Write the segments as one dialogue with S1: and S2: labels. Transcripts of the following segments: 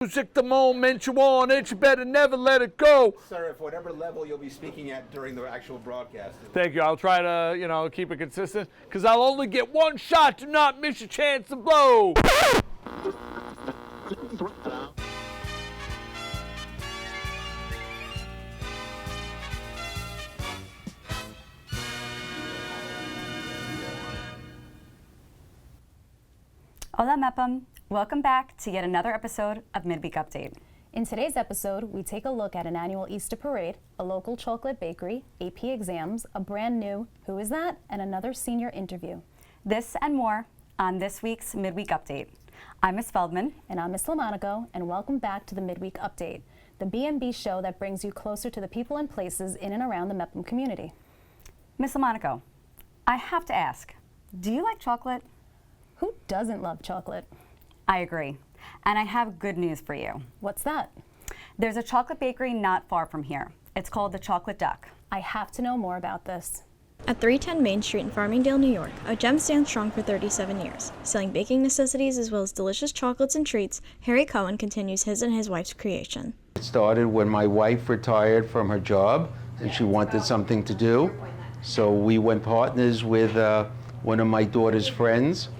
S1: Music the moment you want it, you better never let it go.
S2: Sir, if whatever level you'll be speaking at during the actual broadcast.
S1: Thank you. I'll try to, keep it consistent, because I'll only get one shot. Do not miss your chance to blow.
S3: Hola Mepam, welcome back to yet another episode of Midweek Update.
S4: In today's episode, we take a look at an annual Easter parade, a local chocolate bakery, AP exams, a brand new Who Is That, and another senior interview.
S3: This and more on this week's Midweek Update. I'm Miss Feldman.
S4: And I'm Miss LoMonaco, and welcome back to the Midweek Update, the B&B show that brings you closer to the people and places in and around the Mepham community.
S3: Miss LoMonaco, I have to ask, do you like chocolate?
S4: Who doesn't love chocolate?
S3: I agree. And I have good news for you.
S4: What's that?
S3: There's a chocolate bakery not far from here. It's called the Chocolate Duck.
S4: I have to know more about this.
S5: At 310 Main Street in Farmingdale, New York, a gem stands strong for 37 years. Selling baking necessities as well as delicious chocolates and treats, Harry Cohen continues his and his wife's creation.
S6: It started when my wife retired from her job and she wanted something to do. So we went partners with one of my daughter's friends.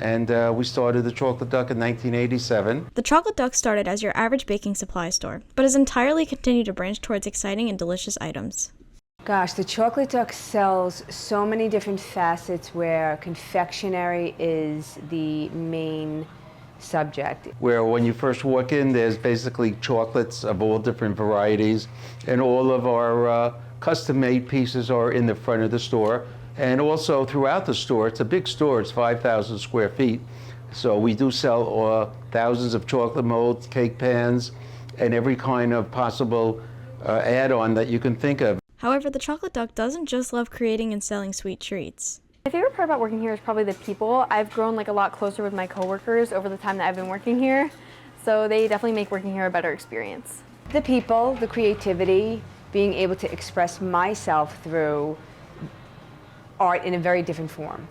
S6: And we started the Chocolate Duck in 1987.
S5: The Chocolate Duck started as your average baking supply store, but has entirely continued to branch towards exciting and delicious items.
S7: Gosh, the Chocolate Duck sells so many different facets where confectionery is the main subject.
S6: Where when you first walk in, there's basically chocolates of all different varieties, and all of our custom-made pieces are in the front of the store. And also throughout the store, it's a big store, it's 5,000 square feet. So we do sell thousands of chocolate molds, cake pans, and every kind of possible add-on that you can think of.
S5: However, the Chocolate Duck doesn't just love creating and selling sweet treats.
S8: My favorite part about working here is probably the people. I've grown a lot closer with my coworkers over the time that I've been working here. So they definitely make working here a better experience.
S7: The people, the creativity, being able to express myself through art in a very different form.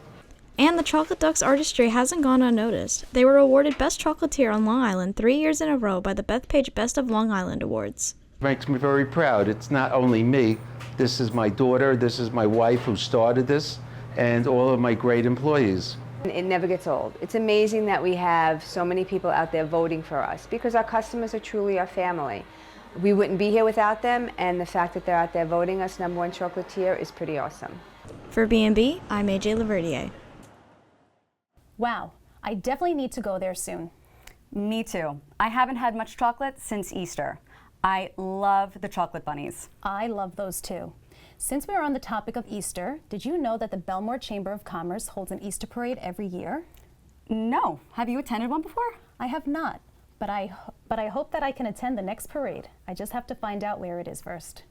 S5: And the Chocolate Duck's artistry hasn't gone unnoticed. They were awarded Best Chocolatier on Long Island 3 years in a row by the Bethpage Best of Long Island Awards.
S6: It makes me very proud. It's not only me. This is my daughter, this is my wife who started this, and all of my great employees.
S7: It never gets old. It's amazing that we have so many people out there voting for us because our customers are truly our family. We wouldn't be here without them, and the fact that they're out there voting us #1 chocolatier is pretty awesome.
S5: For B&B, I'm AJ Laverdier.
S4: Wow, I definitely need to go there soon.
S3: Me too. I haven't had much chocolate since Easter. I love the chocolate bunnies.
S4: I love those too. Since we are on the topic of Easter, did you know that the Bellmore Chamber of Commerce holds an Easter parade every year?
S3: No. Have you attended one before?
S4: I have not, but I hope that I can attend the next parade. I just have to find out where it is first.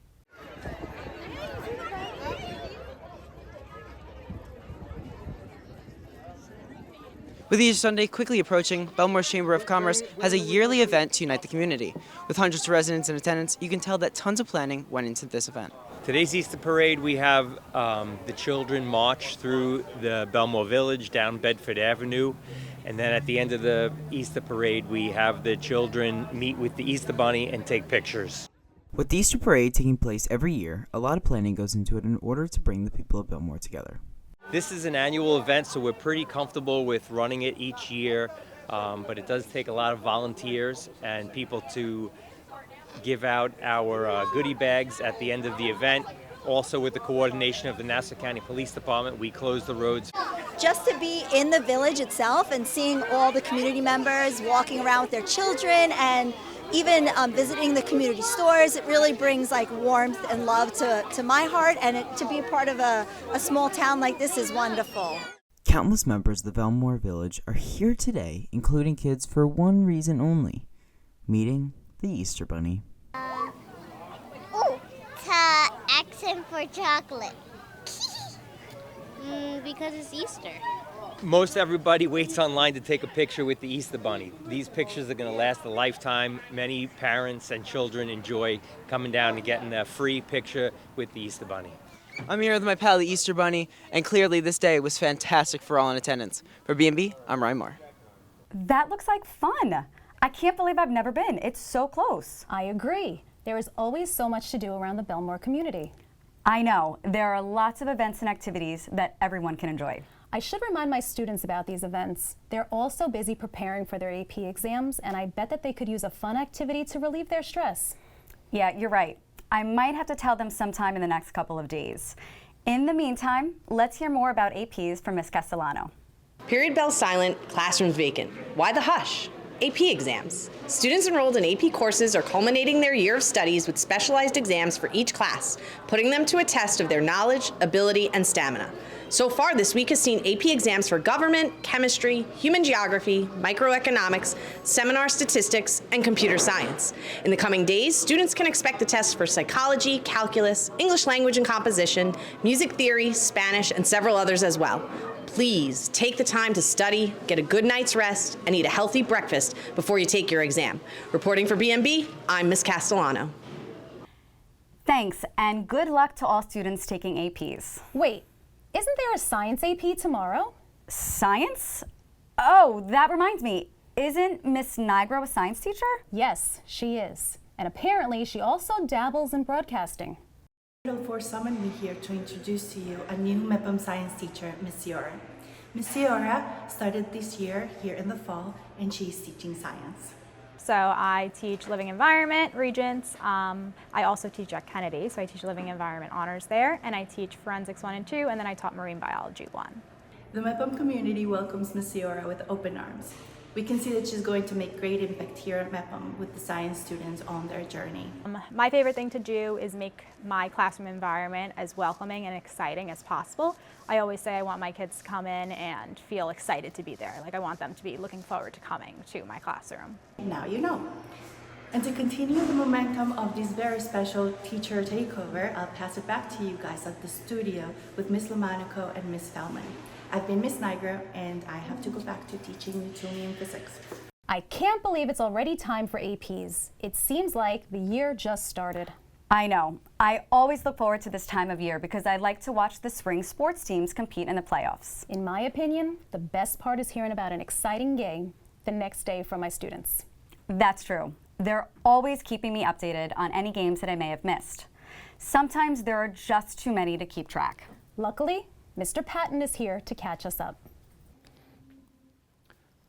S9: With Easter Sunday quickly approaching, Bellmore's Chamber of Commerce has a yearly event to unite the community. With hundreds of residents in attendance, you can tell that tons of planning went into this event.
S10: Today's Easter Parade, we have the children march through the Bellmore Village down Bedford Avenue. And then at the end of the Easter Parade, we have the children meet with the Easter Bunny and take pictures.
S11: With the Easter Parade taking place every year, a lot of planning goes into it in order to bring the people of Bellmore together.
S10: This is an annual event, so we're pretty comfortable with running it each year, but it does take a lot of volunteers and people to give out our goodie bags at the end of the event. Also, with the coordination of the Nassau County Police Department, we close the roads.
S12: Just to be in the village itself and seeing all the community members walking around with their children and even visiting the community stores, it really brings warmth and love to my heart, and to be a part of a small town like this is wonderful.
S11: Countless members of the Bellmore Village are here today, including kids, for one reason only: meeting the Easter Bunny.
S13: To ask him for chocolate. Because it's Easter.
S10: Most everybody waits online to take a picture with the Easter Bunny. These pictures are going to last a lifetime. Many parents and children enjoy coming down and getting a free picture with the Easter Bunny.
S9: I'm here with my pal, the Easter Bunny, and clearly this day was fantastic for all in attendance. For B&B, I'm Ryan Moore.
S3: That looks like fun. I can't believe I've never been. It's so close.
S4: I agree. There is always so much to do around the Bellmore community.
S3: I know. There are lots of events and activities that everyone can enjoy.
S4: I should remind my students about these events. They're all so busy preparing for their AP exams, and I bet that they could use a fun activity to relieve their stress.
S3: Yeah, you're right. I might have to tell them sometime in the next couple of days. In the meantime, let's hear more about APs from Ms. Castellano.
S14: Period bell silent, classrooms vacant. Why the hush? AP exams. Students enrolled in AP courses are culminating their year of studies with specialized exams for each class, putting them to a test of their knowledge, ability, and stamina. So far, this week has seen AP exams for government, chemistry, human geography, microeconomics, seminar statistics, and computer science. In the coming days, students can expect the tests for psychology, calculus, English language and composition, music theory, Spanish, and several others as well. Please take the time to study, get a good night's rest, and eat a healthy breakfast before you take your exam. Reporting for BMB, I'm Ms. Castellano.
S3: Thanks, and good luck to all students taking APs.
S4: Wait, isn't there a science AP tomorrow?
S3: Science? Oh, that reminds me. Isn't Miss Nigro a science teacher?
S4: Yes, she is. And apparently she also dabbles in broadcasting.
S15: For summoned me here to introduce to you a new MEPM science teacher, Miss Yora. Miss Yora started this year here in the fall, and she's teaching science.
S16: So I teach living environment, regents. I also teach at Kennedy, so I teach living environment honors there, and I teach forensics 1 and 2, and then I taught marine biology 1.
S15: The MEPM community welcomes Miss Yora with open arms. We can see that she's going to make great impact here at MEPM with the science students on their journey.
S16: My favorite thing to do is make my classroom environment as welcoming and exciting as possible. I always say I want my kids to come in and feel excited to be there. Like I want them to be looking forward to coming to my classroom.
S15: Now you know. And to continue the momentum of this very special teacher takeover, I'll pass it back to you guys at the studio with Miss LoMonaco and Miss Feldman. I've been Miss Nigro, and I have to go back to teaching Newtonian physics.
S4: I can't believe it's already time for APs. It seems like the year just started.
S3: I know. I always look forward to this time of year because I like to watch the spring sports teams compete in the playoffs.
S4: In my opinion, the best part is hearing about an exciting game the next day from my students.
S3: That's true. They're always keeping me updated on any games that I may have missed. Sometimes there are just too many to keep track.
S4: Luckily, Mr. Patten is here to catch us up.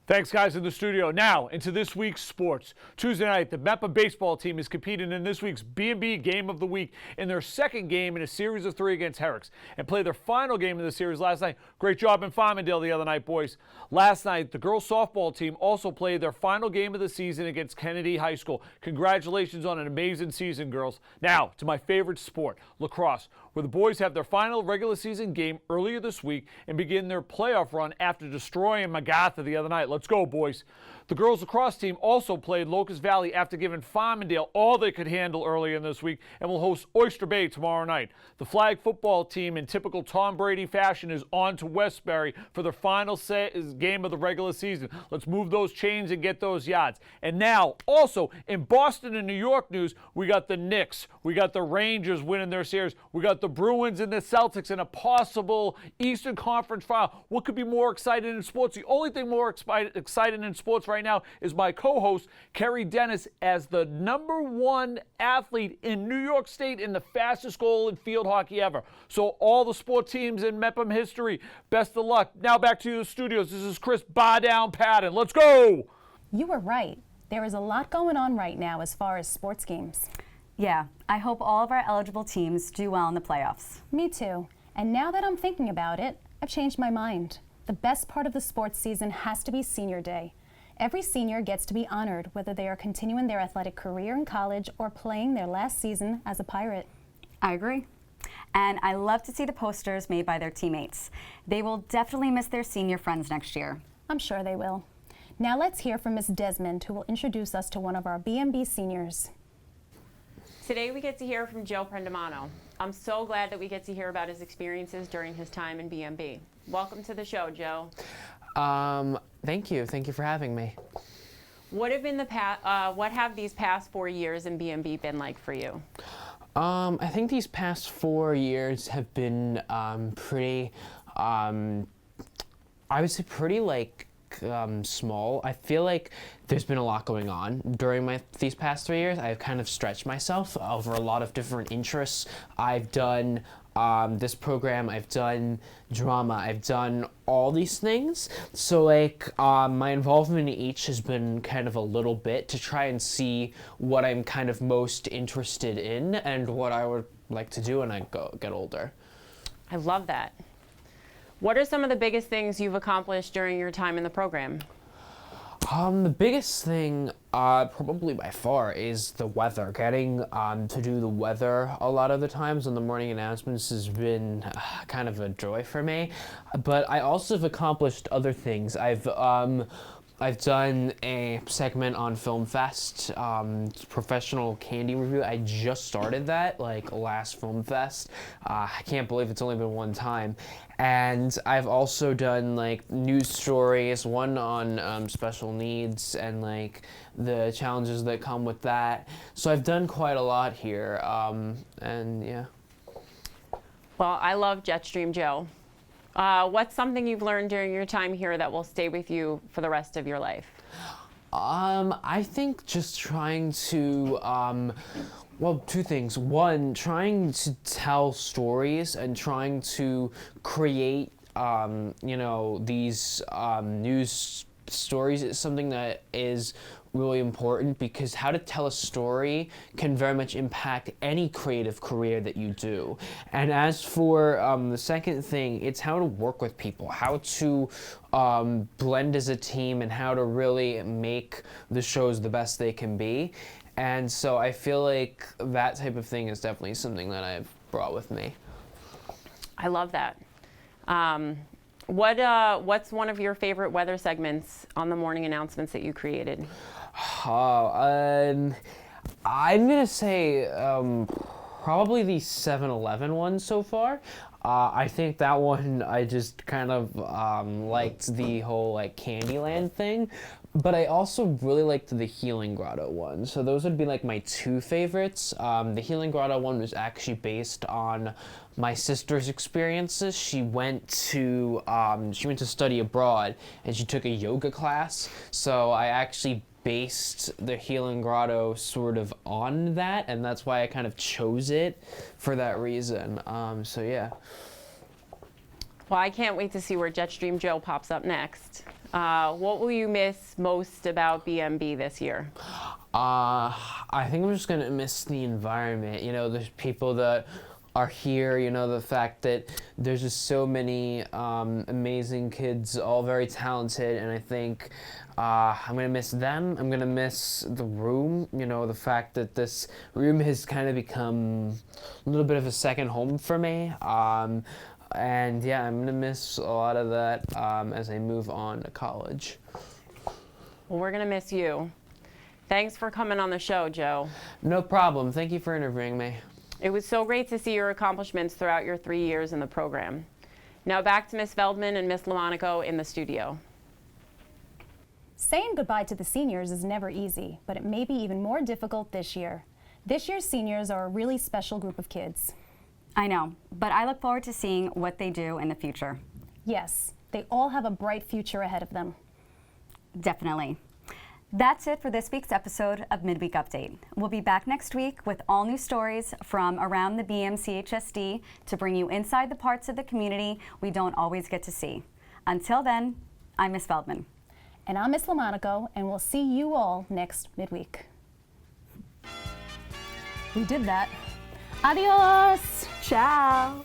S1: Thanks, guys, in the studio. Now, into this week's sports. Tuesday night, the MEPA baseball team is competing in this week's B&B Game of the Week in their second game in a series of 3 against Herricks and played their final game of the series last night. Great job in Farmingdale the other night, boys. Last night, the girls softball team also played their final game of the season against Kennedy High School. Congratulations on an amazing season, girls. Now, to my favorite sport, lacrosse, where the boys have their final regular season game earlier this week and begin their playoff run after destroying MacArthur the other night. Let's go, boys. The girls lacrosse team also played Locust Valley after giving Farmingdale all they could handle earlier in this week and will host Oyster Bay tomorrow night. The flag football team, in typical Tom Brady fashion, is on to Westbury for their final game of the regular season. Let's move those chains and get those yards. And now, also in Boston and New York news, we got the Knicks, we got the Rangers winning their series, we got the Bruins and the Celtics in a possible Eastern Conference final. What could be more exciting in sports? The only thing more exciting in sports right now is my co-host, Kerry Dennis, as the #1 athlete in New York State in the fastest goal in field hockey ever. So all the sport teams in MEPM history, best of luck. Now back to the studios. This is Chris Down Patten. Let's go!
S4: You were right. There is a lot going on right now as far as sports games.
S3: Yeah, I hope all of our eligible teams do well in the playoffs.
S4: Me too. And now that I'm thinking about it, I've changed my mind. The best part of the sports season has to be senior day. Every senior gets to be honored whether they are continuing their athletic career in college or playing their last season as a Pirate.
S3: I agree. And I love to see the posters made by their teammates. They will definitely miss their senior friends next year.
S4: I'm sure they will. Now let's hear from Ms. Desmond, who will introduce us to one of our BMB seniors.
S17: Today we get to hear from Joe Prendamano. I'm so glad that we get to hear about his experiences during his time in BMB. Welcome to the show, Joe.
S18: Thank you. Thank you for having me.
S17: What have these past 4 years in BMB been like for you?
S18: I think these past 4 years have been pretty, I would say pretty small. I feel like there's been a lot going on during these past 3 years. I've kind of stretched myself over a lot of different interests. I've done this program, I've done drama, I've done all these things. So like my involvement in each has been kind of a little bit to try and see what I'm kind of most interested in and what I would like to do when I get older.
S17: I love that. What are some of the biggest things you've accomplished during your time in the program?
S18: The biggest thing, probably by far, is the weather. Getting to do the weather a lot of the times on the morning announcements has been kind of a joy for me. But I also have accomplished other things. I've done a segment on Film Fest, professional candy review. I just started that, like, last Film Fest. I can't believe it's only been one time. And I've also done, like, news stories, one on special needs and, like, the challenges that come with that. So I've done quite a lot here, and yeah.
S17: Well, I love Jetstream Joe. What's something you've learned during your time here that will stay with you for the rest of your life?
S18: I think just trying to, well, two things. One, trying to tell stories and trying to create, you know, these news stories is something that is really important, because how to tell a story can very much impact any creative career that you do. And as for the second thing, it's how to work with people, how to blend as a team, and how to really make the shows the best they can be. And so I feel like that type of thing is definitely something that I've brought with me.
S17: I love that. What's one of your favorite weather segments on the morning announcements that you created?
S18: I'm gonna say probably the 7-Eleven one so far. I think that one, I just kind of liked the whole like Candyland thing, but I also really liked the Healing Grotto one. So those would be like my two favorites. The Healing Grotto one was actually based on my sister's experiences. She went to study abroad, and she took a yoga class. So I actually based the Healing Grotto sort of on that, and that's why I kind of chose it for that reason. So yeah.
S17: Well, I can't wait to see where Jetstream Joe pops up next. What will you miss most about BMB this year?
S18: I think I'm just gonna miss the environment. You know, there's people that are here, you know, the fact that there's just so many amazing kids, all very talented, and I think I'm gonna miss them. I'm gonna miss the room, you know, the fact that this room has kind of become a little bit of a second home for me. And yeah, I'm gonna miss a lot of that as I move on to college.
S17: Well, we're gonna miss you. Thanks for coming on the show, Joe.
S18: No problem. Thank you for interviewing me.
S17: It was so great to see your accomplishments throughout your 3 years in the program. Now back to Miss Feldman and Miss LoMonaco in the studio.
S4: Saying goodbye to the seniors is never easy, but it may be even more difficult this year. This year's seniors are a really special group of kids.
S3: I know, but I look forward to seeing what they do in the future.
S4: Yes, they all have a bright future ahead of them.
S3: Definitely. That's it for this week's episode of Midweek Update. We'll be back next week with all new stories from around the BMCHSD to bring you inside the parts of the community we don't always get to see. Until then, I'm Miss Feldman.
S4: And I'm Miss LoMonaco, and we'll see you all next midweek. We did that. Adios!
S3: Ciao!